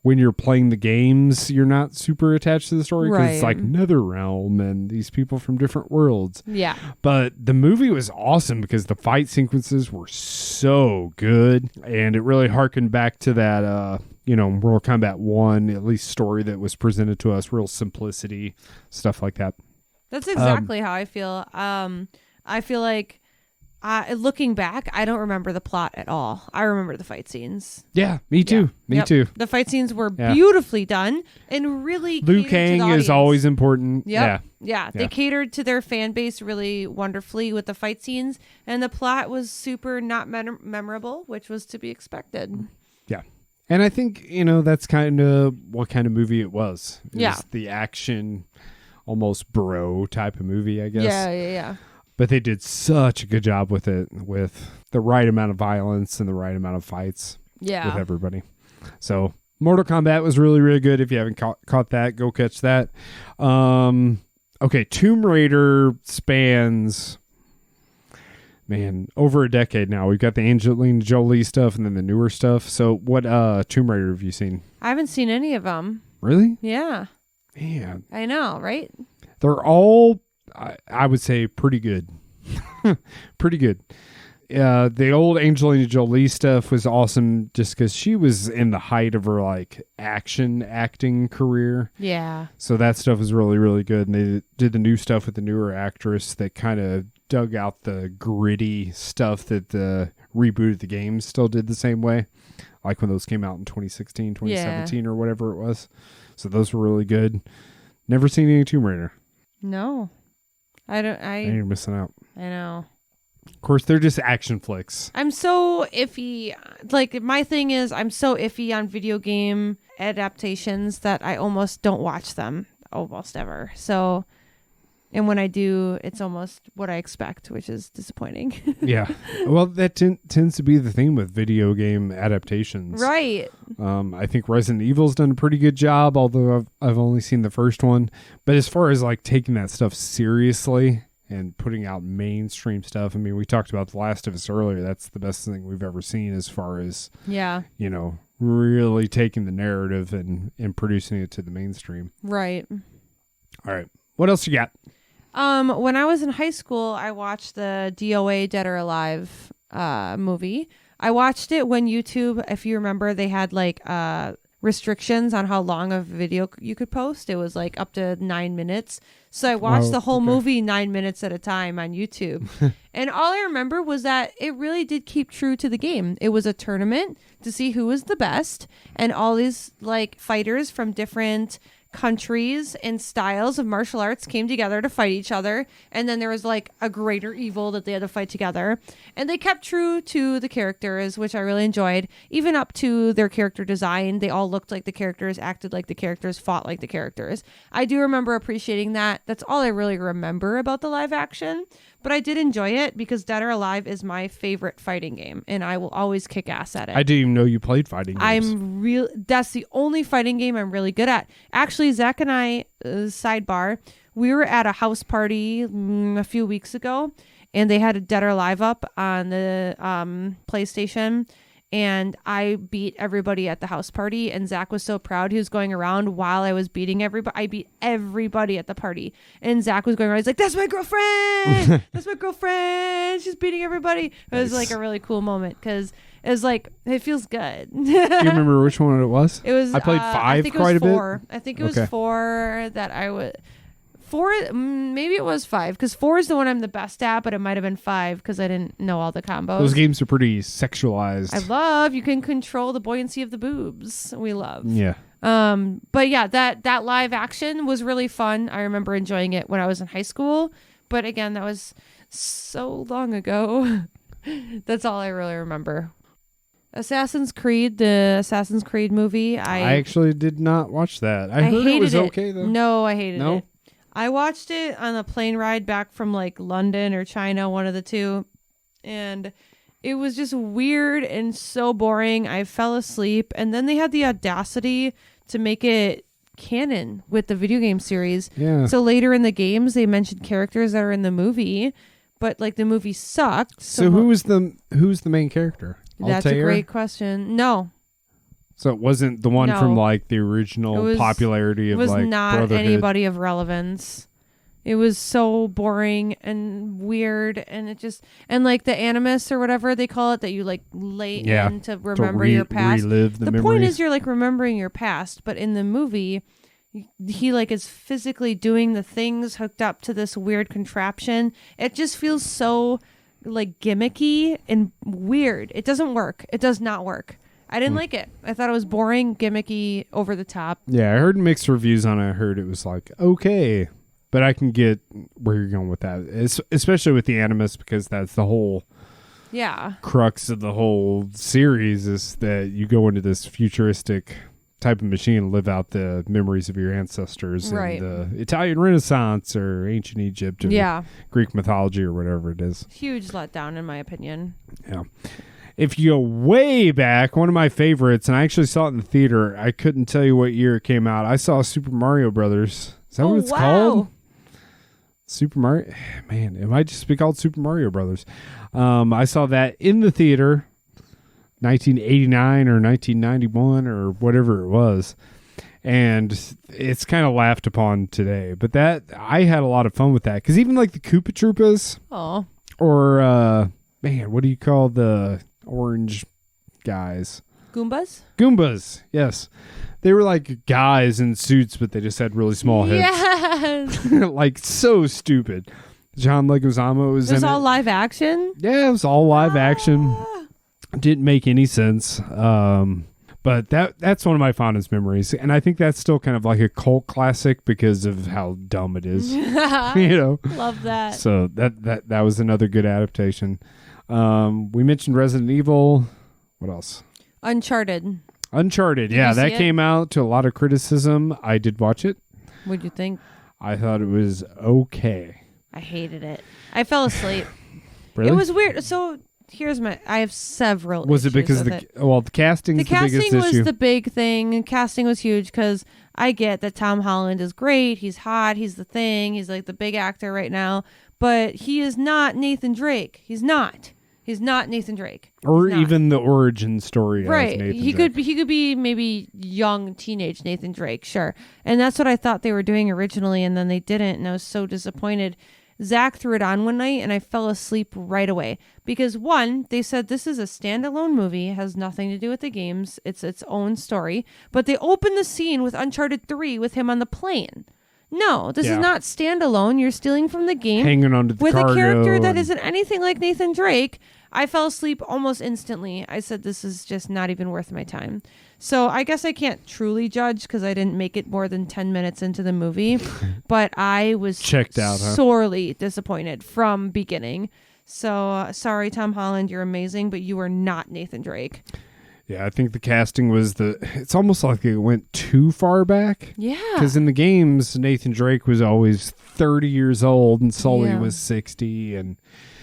when you're playing the games, you're not super attached to the story because it's like NetherRealm and these people from different worlds. Yeah. But the movie was awesome because the fight sequences were so good, and it really harkened back to that, Mortal Kombat 1, at least story that was presented to us, real simplicity, stuff like that. That's exactly how I feel. I feel like looking back, I don't remember the plot at all. I remember the fight scenes. Yeah, me too. Yeah. Me too. The fight scenes were beautifully done and really Liu catered to Kang the is audience. always important. Yep. Yeah. They catered to their fan base really wonderfully with the fight scenes, and the plot was super not memorable, which was to be expected. Yeah. And I think, that's kind of what kind of movie it was. It was the action, almost bro type of movie, I guess. Yeah. But they did such a good job with it, with the right amount of violence and the right amount of fights with everybody. So Mortal Kombat was really, really good. If you haven't caught that, go catch that. Okay, Tomb Raider spans, over a decade now. We've got the Angelina Jolie stuff and then the newer stuff. So what Tomb Raider have you seen? I haven't seen any of them. Really? Yeah. Man. I know, right? They're all, I would say, pretty good. Pretty good. The old Angelina Jolie stuff was awesome just because she was in the height of her acting career. Yeah. So that stuff was really, really good. And they did the new stuff with the newer actress that kind of dug out the gritty stuff that the reboot of the games still did the same way. Like when those came out in 2016, 2017 or whatever it was. So those were really good. Never seen any Tomb Raider. No. You're missing out. I know. Of course, they're just action flicks. I'm so iffy. Like, my thing is, I'm so iffy on video game adaptations that I almost don't watch them almost ever. So, and when I do, it's almost what I expect, which is disappointing. Yeah. Well, that tends to be the theme with video game adaptations. Right. I think Resident Evil's done a pretty good job, although I've only seen the first one. But as far as taking that stuff seriously and putting out mainstream stuff, I mean, we talked about The Last of Us earlier. That's the best thing we've ever seen as far as, really taking the narrative and producing it to the mainstream. Right. All right. What else you got? When I was in high school, I watched the DOA Dead or Alive movie. I watched it when YouTube, if you remember, they had like restrictions on how long of a video you could post. It was like up to 9 minutes. So I watched the whole movie 9 minutes at a time on YouTube. And all I remember was that it really did keep true to the game. It was a tournament to see who was the best, and all these like fighters from different countries and styles of martial arts came together to fight each other, and then there was like a greater evil that they had to fight together, and they kept true to the characters, which I really enjoyed. Even up to their character design, they all looked like the characters, acted like the characters, fought like the characters. I do remember appreciating that. That's all I really remember about the live action, but I did enjoy it because Dead or Alive is my favorite fighting game, and I will always kick ass at it. I didn't even know you played fighting games. That's the only fighting game I'm really good at. Actually, Zach and I, sidebar, we were at a house party a few weeks ago, and they had a Dead or Alive up on the PlayStation, and I beat everybody at the house party, and Zach was so proud. He was going around while I was beating everybody. I beat everybody at the party, and Zach was going around. He's like, "That's my girlfriend! That's my girlfriend! She's beating everybody!" It was like a really cool moment because it was like, it feels good. Do you remember which one it was? It was. I played 5 quite a bit. I think it was 4 that I would. 4, maybe it was 5, because 4 is the one I'm the best at, but it might have been 5 because I didn't know all the combos. Those games are pretty sexualized. I love, you can control the buoyancy of the boobs. We love. Yeah. But yeah, that live action was really fun. I remember enjoying it when I was in high school, but again, that was so long ago. That's all I really remember. Assassin's Creed, the Assassin's Creed movie. I actually did not watch that. I heard it was okay though. No, I hated it. I watched it on a plane ride back from like London or China, one of the two. And it was just weird and so boring. I fell asleep. And then they had the audacity to make it canon with the video game series. Yeah. So later in the games, they mentioned characters that are in the movie, but like the movie sucked. So who's the main character? That's Altair? A great question. No. So it wasn't the one from like the original popularity of like Brotherhood. It was not anybody of relevance. It was so boring and weird, and it just, and like the animus or whatever they call it, that you like lay in to remember your past. Relive the memories. Point is you're like remembering your past, but in the movie he like is physically doing the things hooked up to this weird contraption. It just feels so like gimmicky and weird. It doesn't work. It does not work. I didn't like it. I thought it was boring, gimmicky, over the top. Yeah, I heard mixed reviews on it. I heard it was like, okay. But I can get where you're going with that, especially with the Animus, because that's the whole crux of the whole series, is that you go into this futuristic type of machine and live out the memories of your ancestors in the Italian Renaissance or ancient Egypt or Greek mythology or whatever it is. Huge letdown, in my opinion. Yeah. If you go way back, one of my favorites, and I actually saw it in the theater, I couldn't tell you what year it came out. I saw Super Mario Brothers. Is that what it's called? Super Mario? Man, it might just be called Super Mario Brothers. I saw that in the theater, 1989 or 1991 or whatever it was. And it's kind of laughed upon today. But that, I had a lot of fun with that. Because even like the Koopa Troopas. Oh. Or, man, what do you call the orange guys? Goombas, yes. They were like guys in suits, but they just had really small heads. Yes. Like so stupid. John Leguizamo was in it. It was all live action? Yeah, it was all live action. Didn't make any sense. But that's one of my fondest memories. And I think that's still kind of like a cult classic because of how dumb it is. You know? Love that. So that was another good adaptation. We mentioned Resident Evil. What else? Uncharted. Yeah, that came out to a lot of criticism. I did watch it. What'd you think? I thought it was okay. I hated it. I fell asleep. Really? It was weird. So I have several. Was it because the casting? The casting biggest was issue. the big thing, and casting was huge because I get that Tom Holland is great. He's hot. He's the thing. He's like the big actor right now, but he is not Nathan Drake. He's not. He's not Nathan Drake. Or He's not. even the origin story Right. as Nathan He Drake. could be maybe young teenage Nathan Drake, sure. And that's what I thought they were doing originally, and then they didn't, and I was so disappointed. Zach threw it on one night, and I fell asleep right away. Because one, they said this is a standalone movie, it has nothing to do with the games, it's its own story. But they opened the scene with Uncharted 3 with him on the plane. No, this is not standalone. You're stealing from the game. Hanging onto the with cargo a character that and- isn't anything like Nathan Drake. I fell asleep almost instantly. I said, this is just not even worth my time. So I guess I can't truly judge because I didn't make it more than 10 minutes into the movie. But I was checked out, sorely disappointed from beginning. So sorry, Tom Holland, you're amazing, but you are not Nathan Drake. Yeah, I think the casting was it's almost like it went too far back. Yeah. Because in the games, Nathan Drake was always 30 years old and Sully was 60. And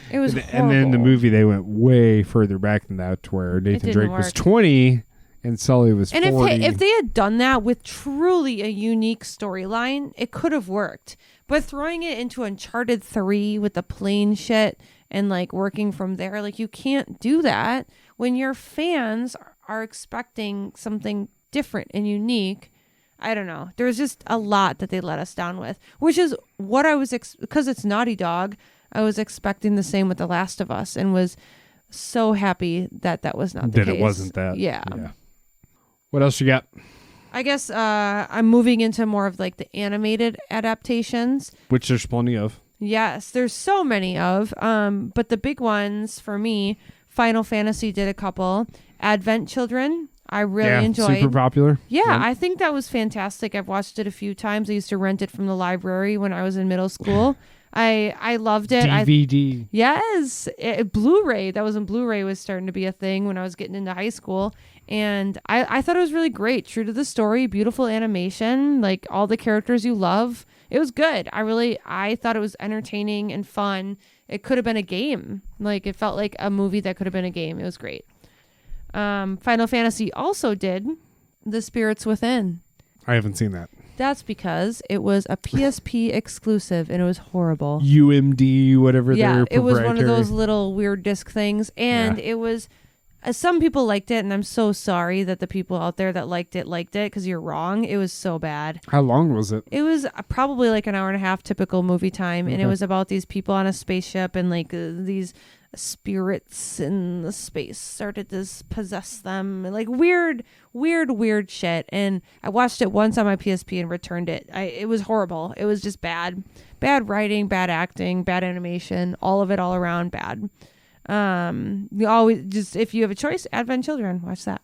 it was and then in the movie, they went way further back than that to where Nathan Drake was 20 and Sully was 40. And if they had done that with truly a unique storyline, it could have worked. But throwing it into Uncharted 3 with the plane shit and like working from there, like you can't do that when your fans are expecting something different and unique. I don't know. There's just a lot that they let us down with, which is what I was, because it's Naughty Dog, I was expecting the same with The Last of Us and was so happy that was not the case. That it wasn't that. Yeah. What else you got? I guess I'm moving into more of like the animated adaptations. Which there's plenty of. Yes, there's so many of. But the big ones for me, Final Fantasy did a couple. Advent Children, I really enjoyed. Super popular. Yeah, I think that was fantastic. I've watched it a few times. I used to rent it from the library when I was in middle school. I loved it. DVD. Yes, Blu-ray. That was when Blu-ray was starting to be a thing when I was getting into high school. And I thought it was really great. True to the story, beautiful animation, like all the characters you love. It was good. I thought it was entertaining and fun. It could have been a game. Like it felt like a movie that could have been a game. It was great. Final Fantasy also did The Spirits Within. I haven't seen that. That's because it was a PSP exclusive and it was horrible. UMD, whatever. Yeah, it was one of proprietary. those little weird disc things. And it was, some people liked it. And I'm so sorry that the people out there that liked it because you're wrong. It was so bad. How long was it? It was probably like an hour and a half typical movie time. And it was about these people on a spaceship and like these spirits in the space started to possess them, like weird shit. And I watched it once on my PSP and returned it. It was horrible. It was just bad writing, bad acting, bad animation, all of it all around bad. You always just, if you have a choice, Advent Children, watch that.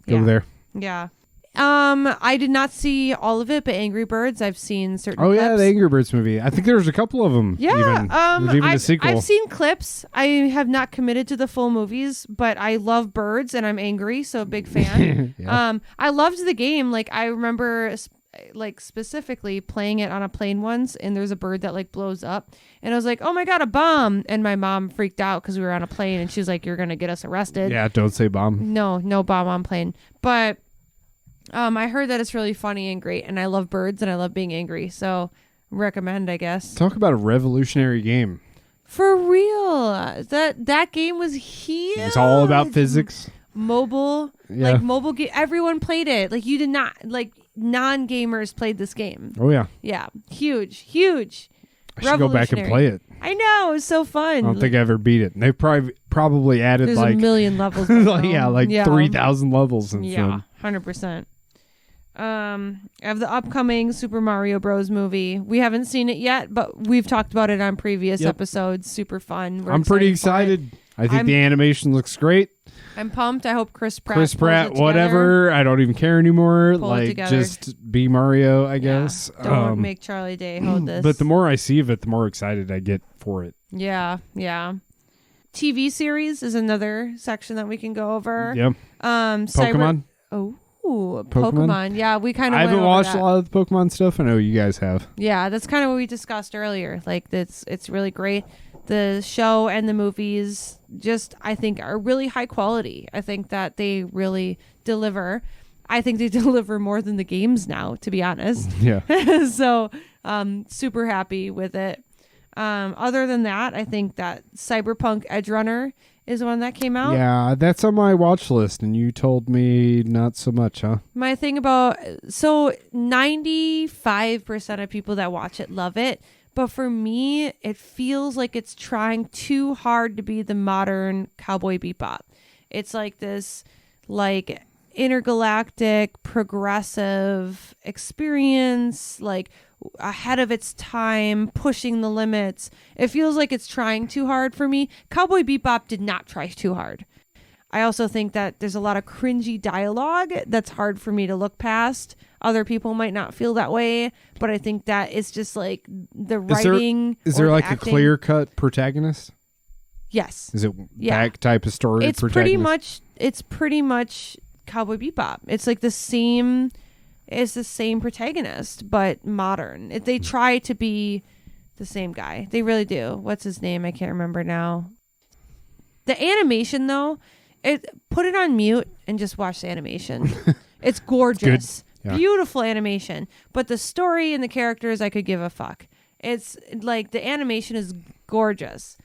Go there. Yeah. I did not see all of it, but Angry Birds, I've seen certain clips. The Angry Birds movie. I think there was a couple of them. Yeah, There's even a sequel. I've seen clips. I have not committed to the full movies, but I love birds and I'm angry, so big fan. I loved the game. Like I remember like specifically playing it on a plane once, and there's a bird that like blows up, and I was like, oh my god, a bomb. And my mom freaked out because we were on a plane, and she was like, you're gonna get us arrested. Yeah, don't say bomb. No bomb on plane. But I heard that it's really funny and great, and I love birds and I love being angry, so recommend, I guess. Talk about a revolutionary game. For real. That game was huge. It's all about physics. Mobile. Yeah. Like mobile game. Everyone played it. Like you did not, like non-gamers played this game. Oh yeah. Yeah. Huge. I should go back and play it. I know. It was so fun. I don't think I ever beat it. And they probably added There's like a million levels. 3,000 levels since yeah, 100%. I have the upcoming Super Mario Bros. Movie. We haven't seen it yet, but we've talked about it on previous episodes. Super fun. I'm pretty excited. I think the animation looks great. I'm pumped. I hope Chris Pratt, whatever. I don't even care anymore. Pull it together. Just be Mario, I guess. Don't make Charlie Day hold this. But the more I see of it, the more excited I get for it. Yeah. TV series is another section that we can go over. Yep. Pokemon. Pokemon. Yeah, we kind of. I haven't watched a lot of the Pokemon stuff. I know you guys have. Yeah, that's kind of what we discussed earlier. Like, it's really great. The show and the movies just, I think, are really high quality. I think that they really deliver. I think they deliver more than the games now, to be honest. Yeah. So, super happy with it. Other than that, I think that Cyberpunk Edge Runner is the one that came out. Yeah, that's on my watch list, and you told me not so much, huh? My thing about 95% of people that watch it love it, but for me, it feels like it's trying too hard to be the modern Cowboy Bebop. It's like this, like intergalactic, progressive experience, like ahead of its time, pushing the limits. It feels like it's trying too hard for me. Cowboy Bebop did not try too hard. I also think that there's a lot of cringy dialogue that's hard for me to look past. Other people might not feel that way, but I think that it's just like the writing. Is there like acting. a clear-cut protagonist? Yes. Is it that type of story? It's pretty much Cowboy Bebop. It's like the same protagonist, but modern. They try to be the same guy. They really do. What's his name? I can't remember now. The animation, though, put it on mute and just watch the animation. It's gorgeous. Yeah. Beautiful animation. But the story and the characters, I could give a fuck. It's like the animation is gorgeous,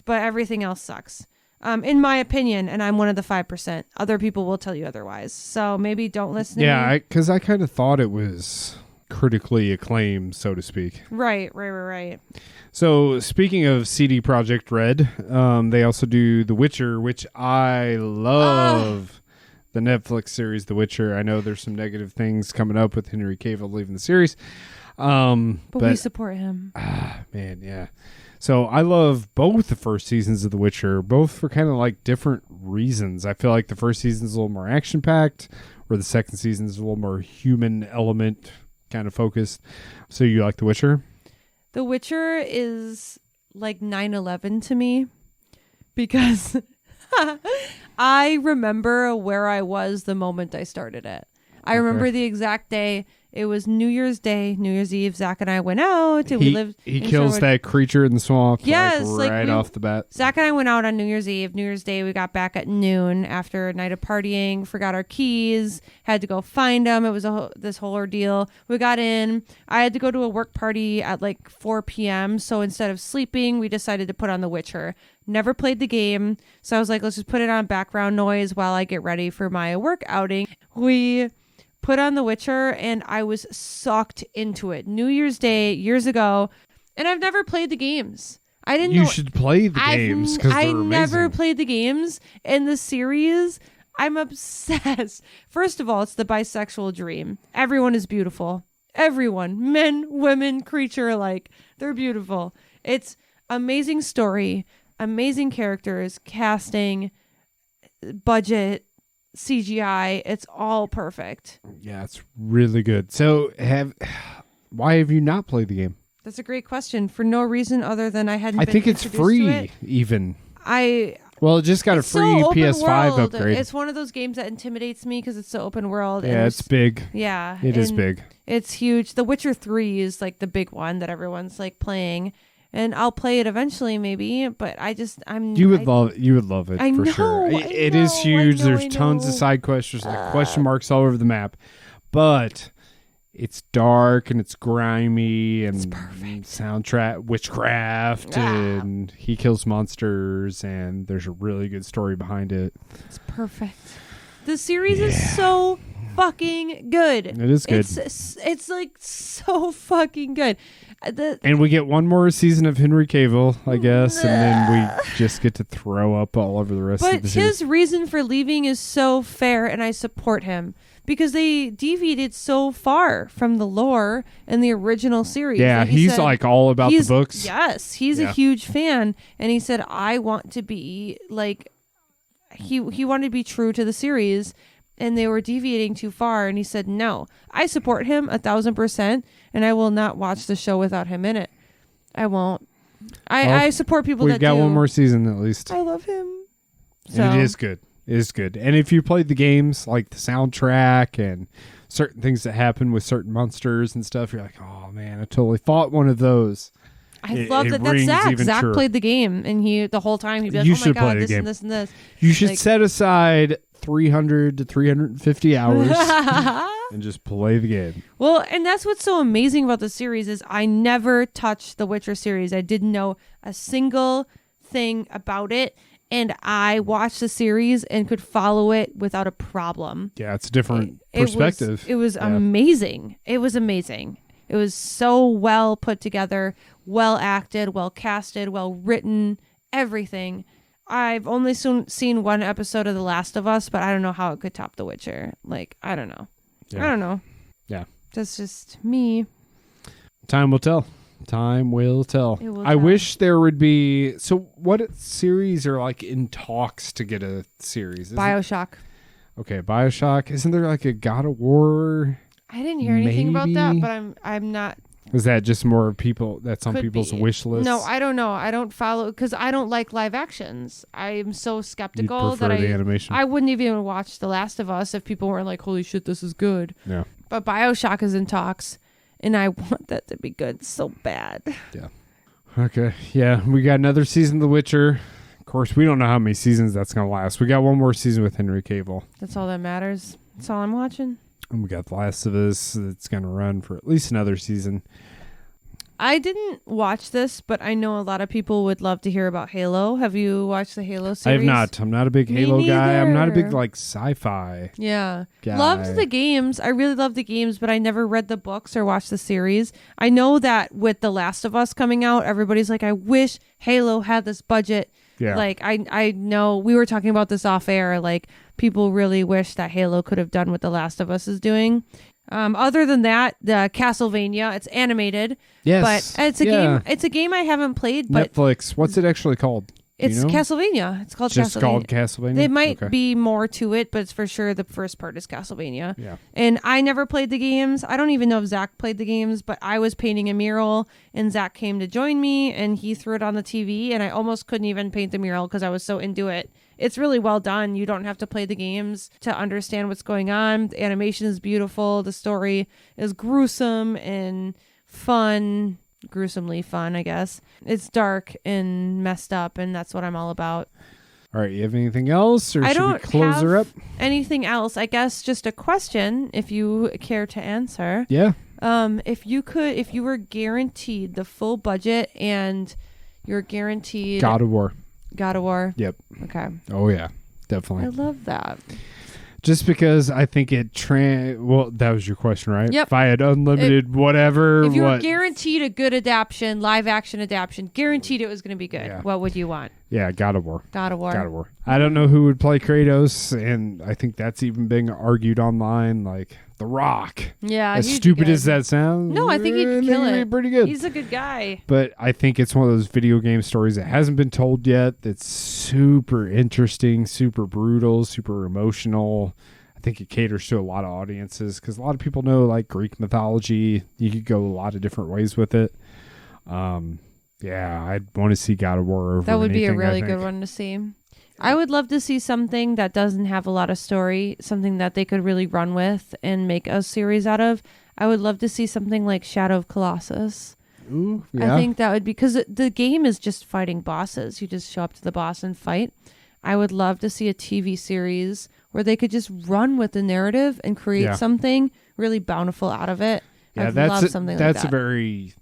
but everything else sucks. In my opinion, and I'm one of the 5%. Other people will tell you otherwise. So maybe don't listen to me. Yeah, because I kind of thought it was critically acclaimed, so to speak. Right. So speaking of CD Projekt Red, they also do The Witcher, which I love. The Netflix series The Witcher. I know there's some negative things coming up with Henry Cavill leaving the series. But we support him. Man, yeah. So I love both the first seasons of The Witcher, both for kind of like different reasons. I feel like the first season's a little more action-packed, where the second season's a little more human element kind of focused. So you like The Witcher? The Witcher is like 9/11 to me because I remember where I was the moment I started it. I remember the exact day. It was New Year's Day, New Year's Eve. Zach and I went out. He kills that creature in the swamp. Yes, right off the bat. Zach and I went out on New Year's Eve. New Year's Day, we got back at noon after a night of partying. Forgot our keys. Had to go find them. It was this whole ordeal. We got in. I had to go to a work party at like 4 p.m. So instead of sleeping, we decided to put on The Witcher. Never played the game. So I was like, let's just put it on background noise while I get ready for my work outing. We put on The Witcher and I was sucked into it. New Year's Day years ago, and I've never played the games. I didn't. You should play the games because they're amazing. I never played the games and the series. I'm obsessed. First of all, it's the bisexual dream. Everyone is beautiful. Everyone, men, women, creature alike. They're beautiful. It's amazing story, amazing characters, casting, budget. CGI, it's all perfect. Yeah, it's really good. So why have you not played the game? That's a great question. For no reason other than I hadn't. I think it's free. Even well, it just got a free PS5 upgrade. It's one of those games that intimidates me because it's so open world. Yeah, it's big. Yeah, it is big. It's huge. The Witcher 3 is like the big one that everyone's like playing. And I'll play it eventually, maybe. But You would love it I for know, sure. It is huge. There's tons of side quests. There's like question marks all over the map. But it's dark and it's grimy and it's perfect. Soundtrack witchcraft and he kills monsters and there's a really good story behind it. It's perfect. The series is so fucking good. It is good. It's like so fucking good. And we get one more season of Henry Cavill, I guess, and then we just get to throw up all over the rest of the series. His reason for leaving is so fair, and I support him because they deviated so far from the lore in the original series. Yeah, he's like all about the books. Yes, he's a huge fan, and he said, I want to be like, he wanted to be true to the series, and they were deviating too far, and he said, no, I support him 1,000%, and I will not watch the show without him in it. I won't. I support people that do. We've got one more season at least. I love him. And it is good. It is good. And if you played the games, like the soundtrack and certain things that happen with certain monsters and stuff, you're like, oh man, I totally fought one of those. I love that. That's Zach. Zach played the game, and the whole time he'd be like, oh my god, this and this and this. You should set aside 300 to 350 hours and just play the game. Well, and that's what's so amazing about the series is I never touched the Witcher series. I didn't know a single thing about it. and I watched the series and could follow it without a problem. Yeah, it's a different perspective. It was amazing. It was amazing. It was so well put together, well acted, well casted, well written, everything. I've only seen one episode of The Last of Us, but I don't know how it could top The Witcher. Like, I don't know. Yeah. I don't know. Yeah. That's just me. Time will tell. Time will tell. I wish there would be... So what series are like in talks to get a series? BioShock. Okay, BioShock. Isn't there like a God of War? I didn't hear anything about that, but I'm not... Is that just more people? That's on people's wish list? No, I don't know. I don't follow because I don't like live actions. I'm so skeptical that the animation. I wouldn't even watch The Last of Us if people weren't like, "Holy shit, this is good." Yeah. But BioShock is in talks, and I want that to be good so bad. Yeah. Okay. Yeah, we got another season of The Witcher. Of course, we don't know how many seasons that's gonna last. We got one more season with Henry Cavill. That's all that matters. That's all I'm watching. And we got The Last of Us that's going to run for at least another season. I didn't watch this, but I know a lot of people would love to hear about Halo. Have you watched the Halo series? I have not. I'm not a big Halo guy. I'm not a big like sci-fi guy. Loved the games. I really loved the games, but I never read the books or watched the series. I know that with The Last of Us coming out, everybody's like, I wish Halo had this budget. Yeah. Like, I know we were talking about this off air. Like, people really wish that Halo could have done what The Last of Us is doing. Other than that, the Castlevania, it's animated. Yes. But it's a game. It's a game I haven't played. But Netflix. What's it actually called? It's Castlevania. It's called just Castlevania. called Castlevania? There might be more to it, but it's for sure the first part is Castlevania. Yeah. And I never played the games. I don't even know if Zach played the games, but I was painting a mural and Zach came to join me and he threw it on the TV and I almost couldn't even paint the mural because I was so into it. It's really well done. You don't have to play the games to understand what's going on. The animation is beautiful. The story is gruesome and fun. Gruesomely fun, I guess. It's dark and messed up, and that's what I'm all about. All right, you have anything else, or should we close her up? Anything else? I guess just a question, if you care to answer. Yeah. If you were guaranteed the full budget and you're guaranteed God of War. God of War. Yep. Okay. Oh yeah, definitely. I love that. Just because I think well, that was your question, right? Yep. If I had unlimited whatever. If you were guaranteed a good adaptation, live action adaptation, guaranteed it was going to be good, what would you want? Yeah, God of War. God of War. God of War. I don't know who would play Kratos, and I think that's even being argued online, like The Rock. Yeah. As stupid as that sounds. No, I think he'd kill it. Pretty good. He's a good guy. But I think it's one of those video game stories that hasn't been told yet. That's super interesting, super brutal, super emotional. I think it caters to a lot of audiences because a lot of people know like Greek mythology. You could go a lot of different ways with it. Yeah, I'd want to see God of War over That would anything, be a really good one to see. I would love to see something that doesn't have a lot of story, something that they could really run with and make a series out of. I would love to see something like Shadow of Colossus. Ooh, yeah. I think that would be because the game is just fighting bosses. You just show up to the boss and fight. I would love to see a TV series where they could just run with the narrative and create something really bountiful out of it. Yeah, I'd love something like that. That's a very...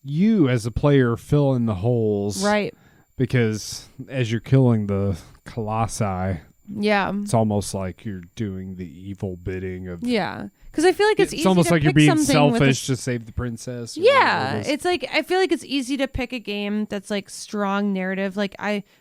You as a player fill in the holes. Right. Because as you're killing the colossi, it's almost like you're doing the evil bidding of... Yeah. Because I feel like it's easy almost to like you're pick being something selfish to save the princess. Yeah. It's like, I feel like it's easy to pick a game that's like strong narrative. Like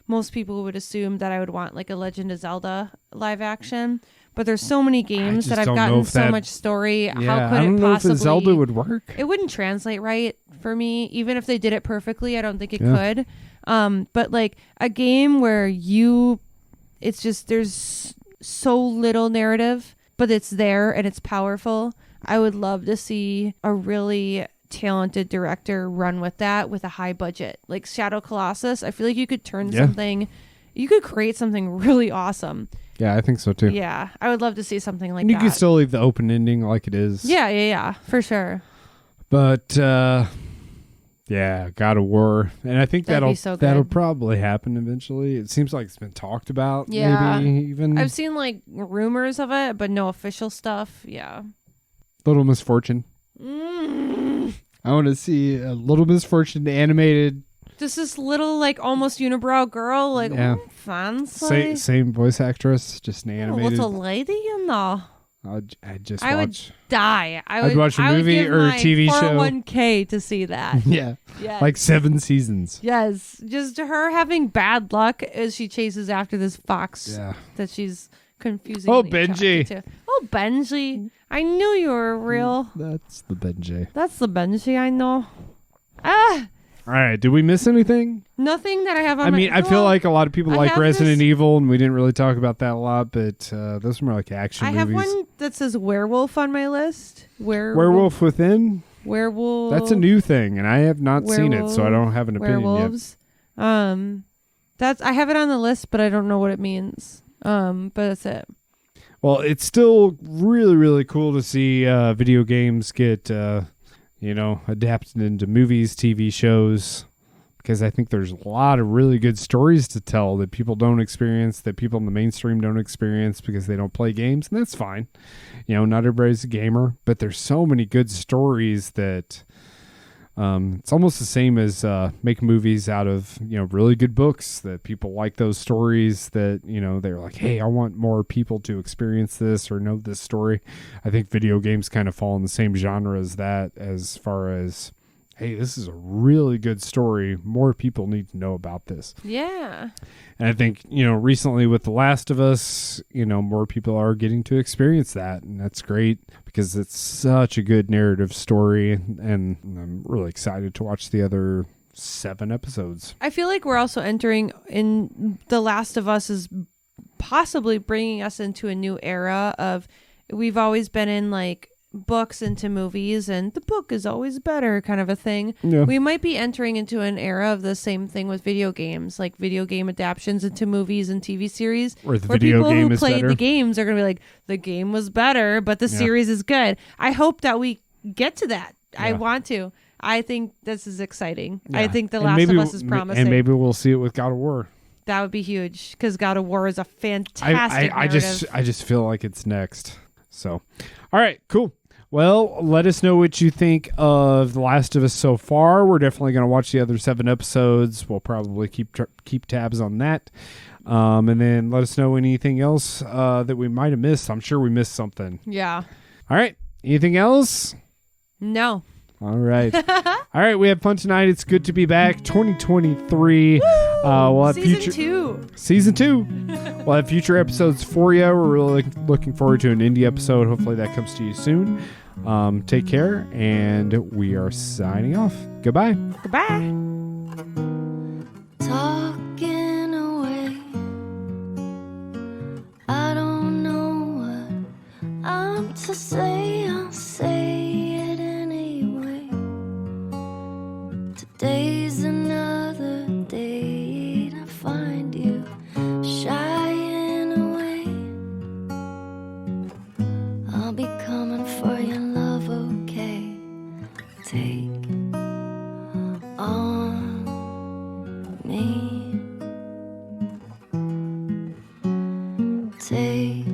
most people would assume that I would want like a Legend of Zelda live action. But there's so many games that I've gotten so much story. Yeah, How could I don't it know possibly... if Zelda would work. It wouldn't translate right for me. Even if they did it perfectly, I don't think it could. But like a game where it's just, there's so little narrative, but it's there and it's powerful. I would love to see a really talented director run with that with a high budget. Like Shadow Colossus, I feel like you could turn something... You could create something really awesome. Yeah, I think so too. Yeah, I would love to see something like you that. You could still leave the open ending like it is. Yeah, for sure. But yeah, God of War, and I think that'll probably happen eventually. It seems like it's been talked about. Yeah, maybe even I've seen like rumors of it, but no official stuff. Yeah, Little Misfortune. I want to see a Little Misfortune animated. Just this little, like, almost unibrow girl, like, Yeah. fancy. Same voice actress, just an animated. Little lady, you know. I'd just I would watch. die. I'd watch a I would movie give or a my TV show. 401k to see that. Yeah. Yes. Like 7 seasons. Yes. Just her having bad luck as she chases after this fox Yeah. that she's confusing. Oh, Benji. Oh, Benji. I knew you were real. That's the Benji. That's the Benji I know. Ah, All right. Did we miss anything? nothing that I have on I my... mean, I feel well, like a lot of people I like have Resident this- Evil, and we didn't really talk about that a lot, but those are more like action I movies. have one that says werewolf on my list. Werewolf Within? Werewolf. That's a new thing, and I have not seen it, so I don't have an opinion Werewolves. That's I have it on the list, but I don't know what it means. But that's it. yet. Well, it's still really, really cool to see video games get, adapted into movies, TV shows, because I think there's a lot of really good stories to tell that people don't experience, that people in the mainstream don't experience because they don't play games, and that's fine. Not everybody's a gamer, but there's so many good stories that it's almost the same as make movies out of, really good books that people like those stories that, they're like, hey, I want more people to experience this or know this story. I think video games kind of fall in the same genre as that, as far as, hey, this is a really good story. More people need to know about this. Yeah. And I think, recently with The Last of Us, more people are getting to experience that. And that's great because it's such a good narrative story. And I'm really excited to watch the other 7 episodes. I feel like we're also entering in The Last of Us is possibly bringing us into a new era of we've always been in like books into movies and the book is always better kind of a thing. Yeah. We might be entering into an era of the same thing with video games, like video game adaptations into movies and TV series. Where the where video people game who is played better. the games are going to be like, the game was better, but the series is good. I hope that we get to that. I Yeah. want to. I think this is exciting. Yeah. I think The And Last maybe- of Us is promising. And maybe we'll see it with God of War. That would be huge because God of War is a fantastic I narrative. just feel like it's next. So, all right, cool. Well, let us know what you think of The Last of Us so far. We're definitely going to watch the other 7 episodes. We'll probably keep tabs on that. And then let us know anything else that we might have missed. I'm sure we missed something. Yeah. All right. Anything else? No. All right. All right. We had fun tonight. It's good to be back. 2023. We'll have Season 2. We'll have future episodes for you. We're really looking forward to an indie episode. Hopefully that comes to you soon. Take care, and we are signing off. Goodbye. Goodbye. Talking away, I don't know what I'm to say. I'll say it anyway. Today's another day to find you shying away. I'll be coming for your love, okay? Take on me. Take